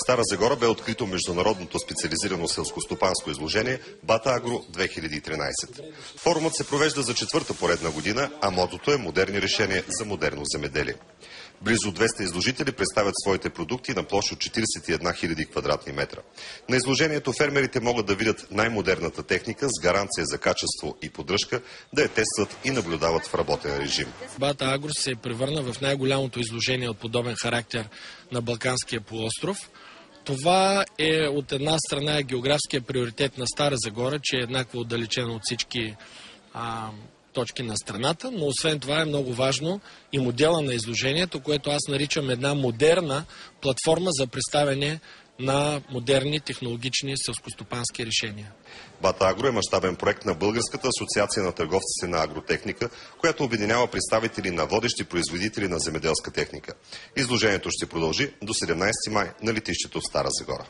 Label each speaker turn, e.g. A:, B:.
A: Стара Загора бе открито международното специализирано селскостопанско изложение Бата Агро 2013. Форумът се провежда за четвърта поредна година, а мотото е модерни решения за модерно земеделие. Близо 200 изложители представят своите продукти на площ от 41 000 квадратни метра. На изложението фермерите могат да видят най-модерната техника с гаранция за качество и поддръжка, да я тестват и наблюдават в работен режим.
B: Бата Агро се превърна в най-голямото изложение от подобен характер на Балканския полуостров. Това е от една страна географския приоритет на Стара Загора, че е еднакво отдалечено от всички точки на страната, но освен това е много важно и модела на изложението, което аз наричам една модерна платформа за представяне на модерни технологични селскостопански решения.
A: Бата Агро е мащабен проект на Българската асоциация на търговците на агротехника, която обединява представители на водещи производители на земеделска техника. Изложението ще продължи до 17 май на летището в Стара Загора.